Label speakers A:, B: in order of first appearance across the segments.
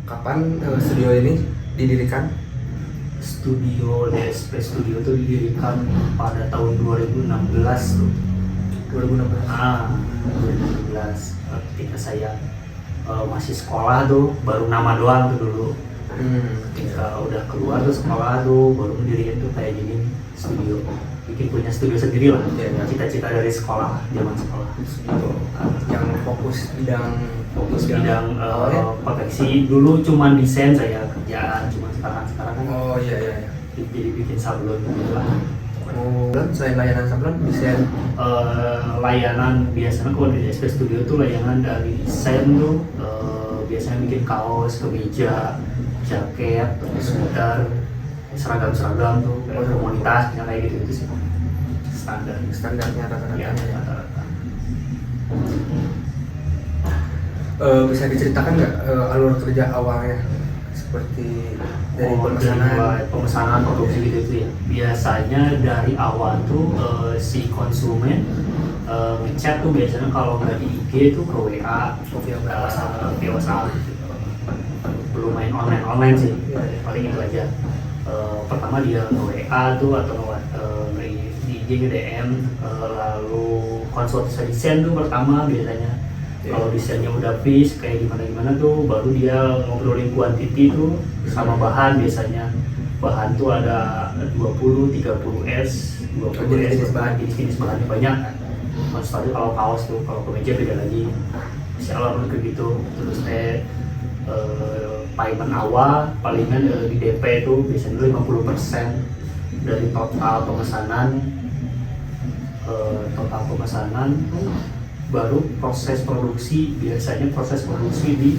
A: kapan studio ini didirikan?
B: Studio DSP Studio itu didirikan pada tahun 2016 tuh.
A: 2016.
B: 2016 ketika saya masih sekolah tuh, baru nama doang tuh dulu. Ketika udah keluar tuh sekolah tuh baru mendirikan tuh kayak gini studio, bikin punya studio sendiri lah. Cita-cita dari sekolah, zaman sekolah.
A: Yang fokus bidang
B: konveksi. Dulu cuman desain saya kerjaan, cuman sekarang kan
A: iya.
B: jadi bikin sablon gitu lah.
A: Selain layanan sablon, desain
B: Layanan biasanya kalau di DSP Studio tuh layanan dari desain tuh biasanya bikin kaos, kemeja, jaket, sweater, seragam tuh kayak komunitas kayak gitu sih.
A: Standarnya rata-rata.
B: Ya, rata-rata.
A: Bisa diceritakan nggak alur kerja awalnya seperti dari
B: pemesanan produksi gitu ya. Biasanya dari awal tuh si konsumen ngechat tuh biasanya kalau nggak di IG tuh ke WA, via WhatsApp gitu. Belum main online sih, paling itu aja. Pertama dia ke WA tuh atau di IG ke DM, lalu konsultasi desain tuh pertama biasanya. Kalau desainnya udah fix kayak gimana tuh baru dia ngobrolin kuantiti tuh sama bahan. Biasanya bahan tuh ada 20, 30S, 20S bahan, jenis bahannya banyak. Maksudnya kalau kaos tuh, kalau kemeja beda lagi. Misalnya kayak gitu. Terus payment awal palingan di DP itu biasanya 50% dari total pemesanan. Baru proses produksi, biasanya proses produksi di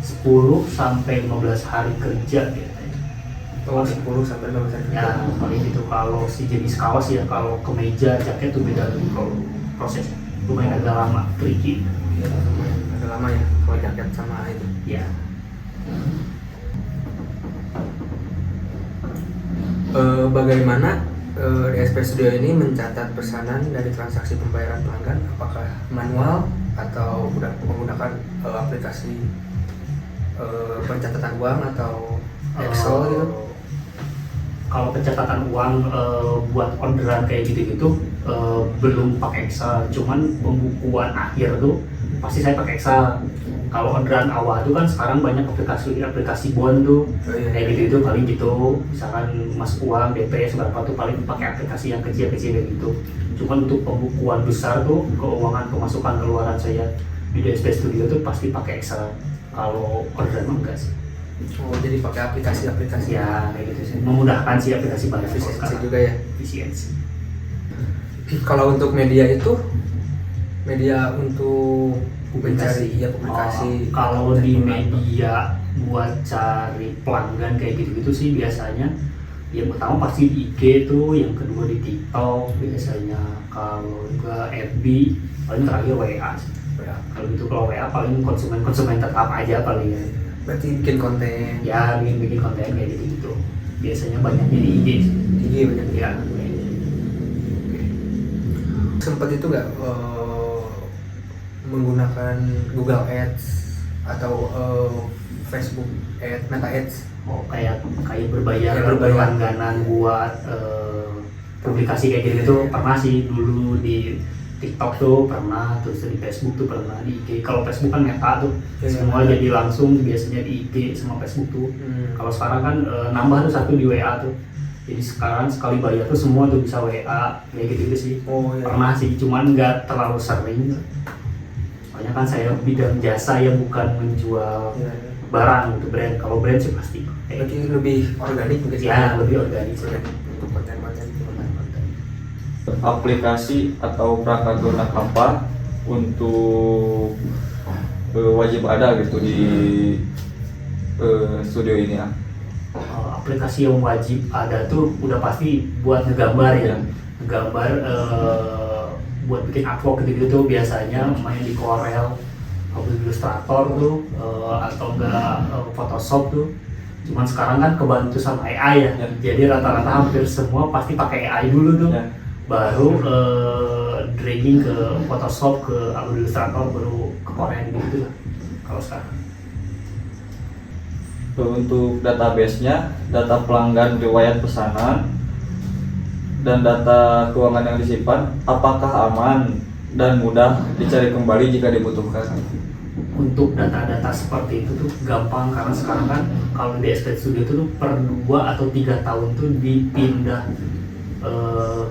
B: 10 sampai 15 hari kerja biasanya.
A: 10 sampai 15 hari kerja.
B: Ya, paling itu kalau si jenis kaos ya, kalau kemeja, jaket tuh beda lagi kalau prosesnya. Lumayan agak lama, tricky.
A: Ya, agak lama ya kalau jaket sama itu.
B: Ya.
A: Bagaimana DSP Studio ini mencatat pesanan dari transaksi pembayaran pelanggan? Apakah manual atau menggunakan aplikasi pencatatan uang atau Excel gitu?
B: Kalau pencatatan uang buat orderan kayak gitu-gitu belum pakai Excel, cuman pembukuan akhir tuh pasti saya pakai Excel. Kalau orderan awal tuh kan sekarang banyak aplikasi bond tuh, kayak gitu paling gitu. Misalkan masuk uang DP seberapa tuh paling pakai aplikasi yang kecil-kecil kayak gitu. Cuman untuk pembukuan besar tuh, keuangan pemasukan keluaran saya di DSP Studio tuh pasti pakai Excel. Kalau orderan enggak sih.
A: Oh, jadi pakai aplikasi-aplikasi
B: ya kayak gitu sih, memudahkan sih aplikasi banyak.
A: Efisiensi juga ya.
B: Efisiensi.
A: Kalau untuk media itu, media untuk mencari publikasi.
B: Kalau di media buat cari pelanggan kayak gitu-gitu sih biasanya yang pertama pasti di IG tuh, yang kedua di TikTok biasanya. Kalau juga FB paling terakhir WA sih. Kalau gitu, kalau WA paling konsumen tetap aja paling ya.
A: Berarti bikin konten.
B: Ya, bikin konten kayak gitu-gitu. Biasanya banyaknya di IG sih.
A: IG banyak
B: ya.
A: Sempat itu nggak menggunakan Google Ads atau Facebook Ads, Meta Ads?
B: Kayak berbayar langganan buat publikasi kayak gitu pernah sih dulu di TikTok tuh pernah, terus di Facebook tuh pernah, di IG. Kalau Facebook kan Meta tuh semua jadi langsung biasanya di IG sama Facebook tuh. Kalau sekarang kan nambah tuh satu di WA tuh. Jadi sekarang sekali bayar tuh semua tuh bisa WA kayak gitu sih. Pernah sih, cuman nggak terlalu sering. Soalnya kan saya bidang jasa ya, bukan menjual barang gitu, brand. Kalau brand sih pasti.
A: Berarti lebih organik mungkin.
B: Ya, lebih organik
A: untuk konten-konten itu.
C: Aplikasi atau perangkat lunak apa untuk wajib ada gitu di studio ini ya?
B: Aplikasi yang wajib ada tuh udah pasti buat ngegambar ya. Ngegambar buat bikin artwork gitu tuh biasanya main di Corel, Adobe Illustrator tuh atau enggak Photoshop tuh. Cuman sekarang kan kebantu sama AI ya. Jadi rata-rata hampir semua pasti pakai AI dulu tuh. Baru dragging ke Photoshop, ke Adobe Illustrator, baru ke Corel gitu lah kalau sekarang.
C: Untuk database-nya, data pelanggan riwayat pesanan dan data keuangan yang disimpan, apakah aman dan mudah dicari kembali jika dibutuhkan?
B: Untuk data-data seperti itu tuh gampang, karena sekarang kan kalau di SP Studio itu tuh per 2 atau 3 tahun tuh dipindah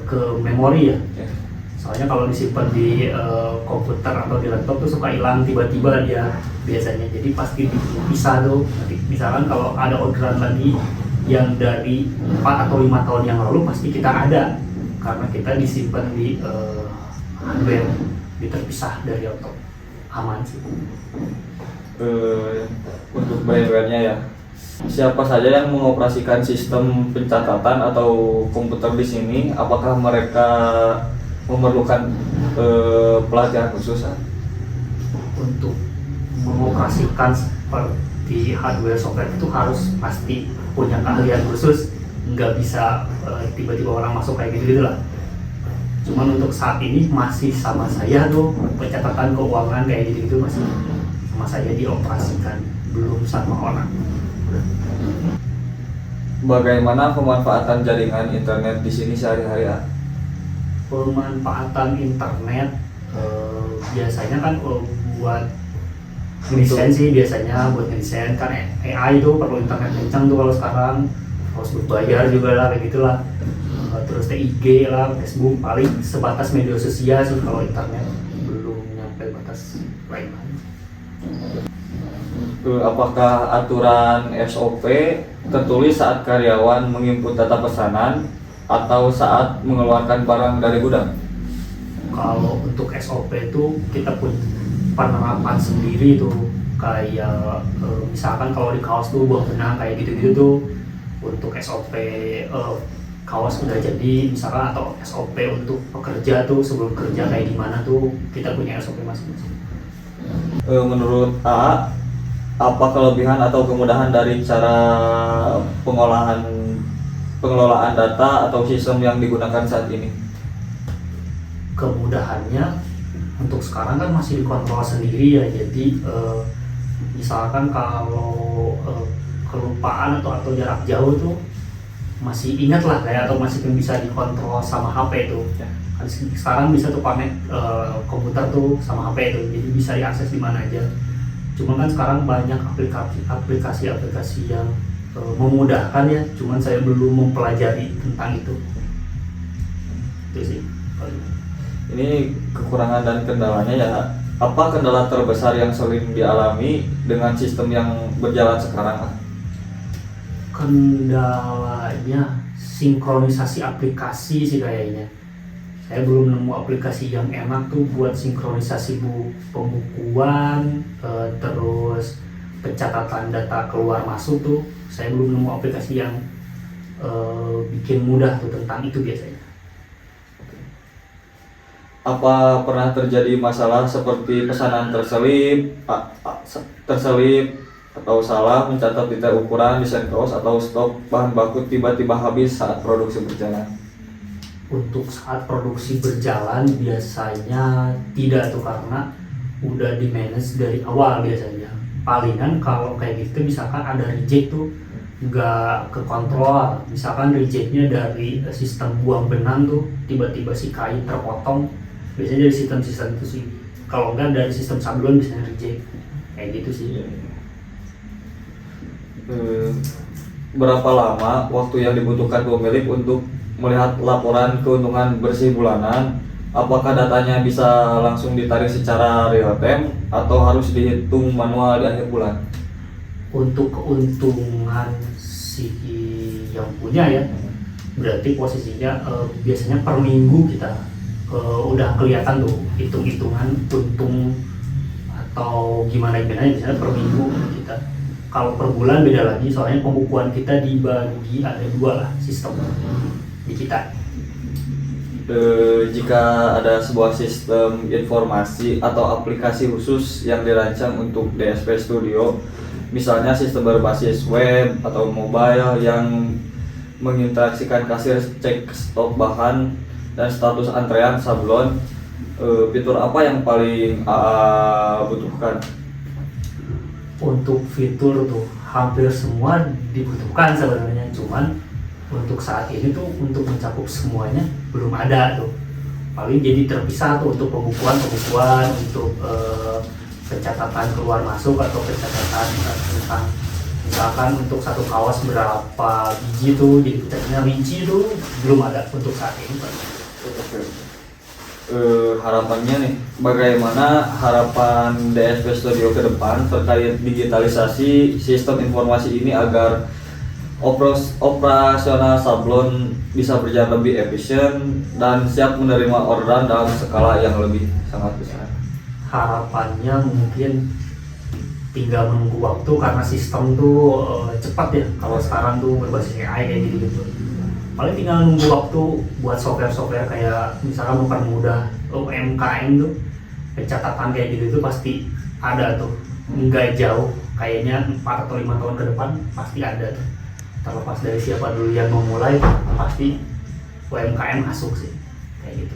B: ke memori ya. Soalnya kalau disimpan di komputer atau di laptop tuh suka hilang tiba-tiba dia biasanya, jadi pasti dipisah tuh. Nanti misalkan kalau ada orderan lagi yang dari 4 atau 5 tahun yang lalu pasti kita ada, karena kita disimpan di hardware, terpisah dari laptop, aman sih.
C: Untuk firmware-nya ya, siapa saja yang mengoperasikan sistem pencatatan atau komputer di sini? Apakah mereka memerlukan pelatihan khusus?
B: Untuk mengoperasikan seperti hardware software itu harus pasti punya keahlian khusus, nggak bisa tiba-tiba orang masuk kayak gitu lah. Cuman untuk saat ini masih sama saya tuh, pencatatan keuangan kayak gitu masih sama saya dioperasikan, belum sama orang.
C: Bagaimana pemanfaatan jaringan internet di sini sehari-hari?
B: Pemanfaatan internet biasanya kan buat ngedesain sih, biasanya buat ngedesain kan AI itu perlu internet kencang tuh kalau sekarang, harus berbayar juga lah kayak gitulah. Terus IG lah, Facebook, paling sebatas media sosial sih kalau internet, belum nyampe batas lain.
C: Apakah aturan SOP tertulis saat karyawan menginput data pesanan atau saat mengeluarkan barang dari gudang?
B: Kalau untuk SOP itu kita punya penerapan sendiri tuh, kayak misalkan kalau di kaos tuh buang benang kayak gitu-gitu tuh, untuk SOP kaos udah jadi misalkan, atau SOP untuk pekerja tuh sebelum kerja kayak gimana tuh kita punya SOP masing-masing.
C: Menurut A, apa kelebihan atau kemudahan dari cara pengelolaan data atau sistem yang digunakan saat ini?
B: Kemudahannya untuk sekarang kan masih dikontrol sendiri ya, jadi misalkan kalau kelupaan atau jarak jauh tuh masih ingat lah kayak, atau masih bisa dikontrol sama HP itu. Kan sekarang bisa tuh connect komputer tuh sama HP itu, jadi bisa diakses di mana aja. Cuma kan sekarang banyak aplikasi-aplikasi yang memudahkan ya, cuman saya belum mempelajari tentang itu sih.
C: Ini kekurangan dan kendalanya ya. Apa kendala terbesar yang sering dialami dengan sistem yang berjalan sekarang?
B: Kendalanya sinkronisasi aplikasi sih kayaknya. Saya belum nemu aplikasi yang enak tuh buat sinkronisasi pembukuan, terus pencatatan data keluar masuk tuh. Saya belum nemu aplikasi yang bikin mudah tuh tentang itu biasanya.
C: Apa pernah terjadi masalah seperti pesanan terselip atau salah mencatat detail ukuran, desain kaos, atau stok bahan baku tiba-tiba habis saat produksi berjalan?
B: Untuk saat produksi berjalan biasanya tidak tuh, karena udah di manage dari awal biasanya. Palingan kalau kayak gitu misalkan ada reject tuh nggak kekontrol, misalkan rejectnya dari sistem buang benang tuh tiba-tiba si kain terpotong, biasanya dari sistem-sistem itu sih. Kalau enggak dari sistem sablon biasanya reject kayak gitu sih.
C: Berapa lama waktu yang dibutuhkan pemilik untuk melihat laporan keuntungan bersih bulanan? Apakah datanya bisa langsung ditarik secara real time atau harus dihitung manual di akhir bulan?
B: Untuk keuntungan si yang punya ya, berarti posisinya biasanya per minggu kita udah kelihatan tuh hitung-hitungan untung atau gimana biasanya per minggu kita. Kalau per bulan beda lagi, soalnya pembukuan kita dibagi ada 2 lah sistem di kita.
C: Jika ada sebuah sistem informasi atau aplikasi khusus yang dirancang untuk DSP Studio, misalnya sistem berbasis web atau mobile yang menginteraksikan kasir, cek stok bahan, dan status antrean sablon, fitur apa yang paling butuhkan?
B: untuk fitur tuh hampir semua dibutuhkan sebenarnya, cuman untuk saat ini tuh untuk mencakup semuanya belum ada tuh. Paling jadi terpisah tuh untuk pembukuan untuk pencatatan keluar masuk atau pencatatan tentang misalkan untuk satu kaos berapa biji tuh jadi kita rinci tuh belum ada untuk saat ini Pak.
C: Harapannya nih, bagaimana harapan DSP Studio ke depan terkait digitalisasi sistem informasi ini agar operasional sablon bisa berjalan lebih efisien dan siap menerima orderan dalam skala yang lebih sangat besar.
B: Harapannya mungkin tinggal menunggu waktu karena sistem tuh cepat ya. Kalau sekarang tuh berbasis AI kayak gitu. Paling tinggal nunggu waktu buat software kayak misalkan mempermudah UMKM tuh pencatatan kayak gitu tuh pasti ada tuh. Nggak jauh, kayaknya 4 atau 5 tahun ke depan pasti ada tuh. Terlepas dari siapa dulu yang memulai, pasti UMKM masuk sih kayak gitu.